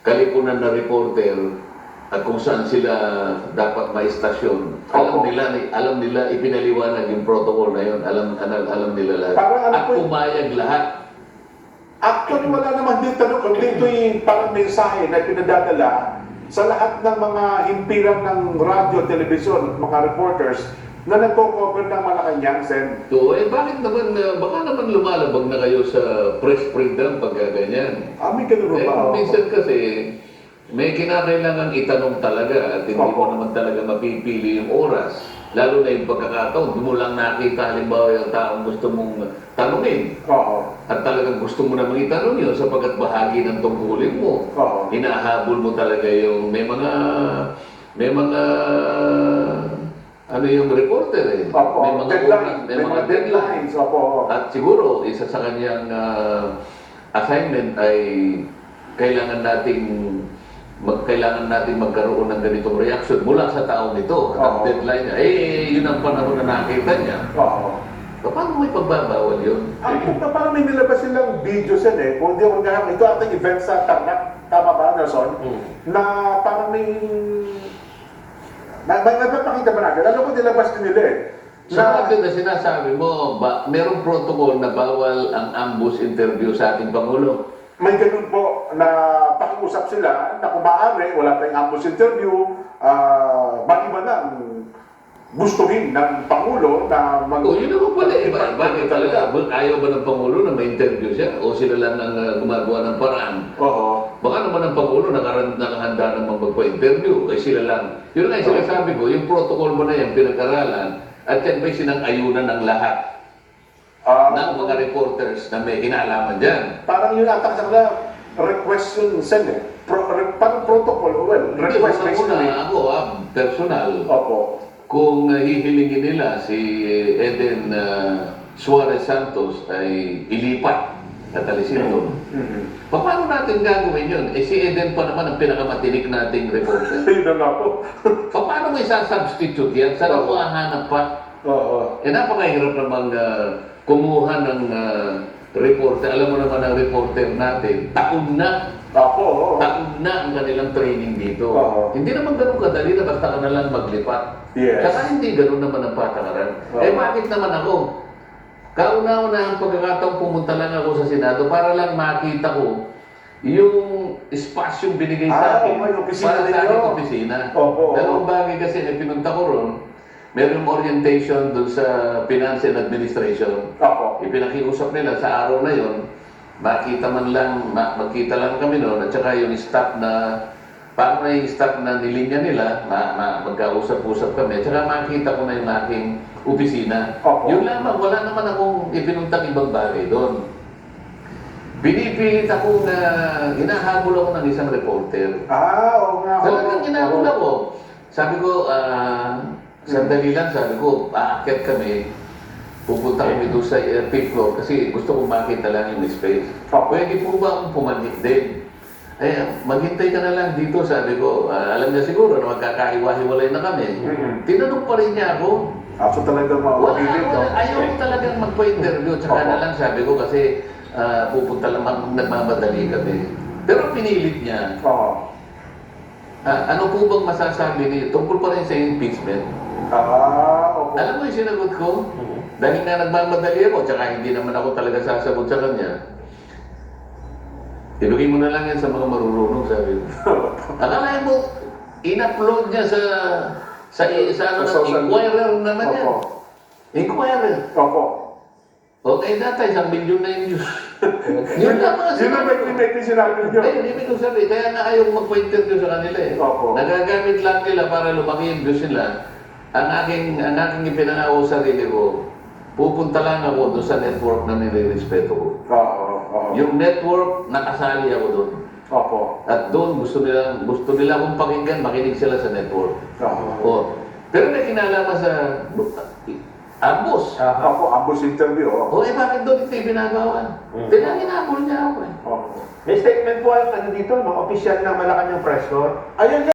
Kalipunan na reporter at kung saan sila dapat maistasyon. Alam nila ipinaliwanag yung protocol na yun. Alam nila lahat. At pumayag lahat. Actually, wala naman dito tanong. Kung dito yung parang mensahe na pinadadala sa lahat ng mga himpilang ng radyo, telebisyon at mga reporters na nagko-cover ng Malacanang, Sen. So, bakit naman, baka naman lumalabag na kayo sa press freedom pagka ganyan? May ganun ba? Minsan kasi, may kinakailangan itanong talaga at hindi mo naman talaga mapipili yung oras. Lalo na yung pagkakataon, hindi mo lang nakita halimbawa yung taong gusto mong tanungin. At talagang gusto mo namang itanong yun sapagkat bahagi ng tungkulin mo. Hinahabol mo talaga yung may mga ano yung reporter eh. May mga deadlines. At siguro, isa sa kanyang assignment ay kailangan nating magkaroon ng ganitong reaction mula sa taong ito. At ang deadline niya, yun ang panahon na nakita niya. Paano may pagbabawal yun? Parang may nilabas silang video sen eh. Kung di ako nagkakam, ito ating event sa Tarlac, tama ba, Nelson? Na parang may nagpapakita ba natin? Alam ko nilabas din nila eh. Sa akin na sinasabi mo, merong protocol na bawal ang ambush interview sa ating Pangulo. May ganun po na pakiusap sila na kung maaari, wala tayong ambush interview, maliban na gustuhin ng Pangulo na yun naman pala eh. Bakit talaga? Ayaw ba ng Pangulo na may interview siya? O sila lang ang gumagawa ng paraan? Baka naman ang Pangulo nakahanda namang magpa-interview. Ay sila lang. Yun nga yung sinasabi ko, yung protocol mo na yan, pinag-aralan, at yan ba'y sinang-ayunan ng lahat ng mga reporters na may kinalaman dyan. Parang yun atak sa kanila, request yun, Sen eh. Parang protocol, request basically. Ako, personal. Kung hihilingin nila si Eden Suarez Santos ay ilipat at alisin doon. Paano natin gagawin yun? Si Eden pa naman ang pinakamatinik nating reporter. Yun na nga po. Paano may sasubstitute yan? Saan mo hahanap pa? Napakahirap namang kumuha ng reporter. Alam mo naman ang reporter natin, taon na ang kanilang training dito. Hindi naman ganun kadali na basta ka na lang maglipat. Saka hindi ganun naman ang patakaran. Bakit naman ako? Kauna-una ang pagkakataong pumunta lang ako sa Senado para lang makita ko yung espasyong binigay sa akin para sa aking opisina. Dalawang bagay kasi na pinunta ko ron, merong orientation doon sa Finance and Administration. Ipinakiusap nila sa araw na yon, magkita lang kami noon, at saka yung staff na, paano na yung staff na nilinya nila, magkausap-usap kami, at saka makita ko na yung aking opisina. Yun lamang, wala naman akong ipinuntang ibang bagay doon. Binipilit ako na hinahabol ako ng isang reporter. Talagang hinahabol ako. Sabi ko, sandali lang, sabi ko, aakyat kami, pupunta kami doon sa fifth floor kasi gusto kong makita lang yung space. Pwede po ba akong pumanhik din? Maghintay ka na lang dito, sabi ko. Alam niya siguro na magkakaiwa-hiwalay na kami. Tinanong pa rin niya ako. So talagang mapilit. Ayaw ko talagang magpa-interview. Tsaka na lang sabi ko kasi pupunta lang, nagmamadali kami. Pero pinilit niya. Ano po bang masasabi niyo? Tungkol pa rin sa impeachment. Alam mo yung sinagot ko? Dahil nga nagmamadali ako, tsaka hindi naman ako talaga sasagot sa kanya. Ibigay mo na lang yan sa mga marurunong, sabi ko. Akala mo, in-upload niya sa Inquirer naman yan. Inquirer. Okay, data, 1 milyon na yung views. Yun naman. Yun ang may sinabi nyo. Hindi ko sabi, kaya nga ayaw magpa-interview sa kanila eh. Nagagamit lang nila para lumaki yung views nila. Ang aking ipinangako sa sarili ko, pupunta lang ako doon sa network na nire-respeto ko. Yung network, nakasali ako doon. At doon, gusto nila akong pakinggan, makinig sila sa network. Pero may kinalaman sa ambush. Ambush interview. Bakit doon ito ibinagawan? Hinabol niya ako eh. May statement po dito, mga opisyal ng Malacanang Press Corps. Ayan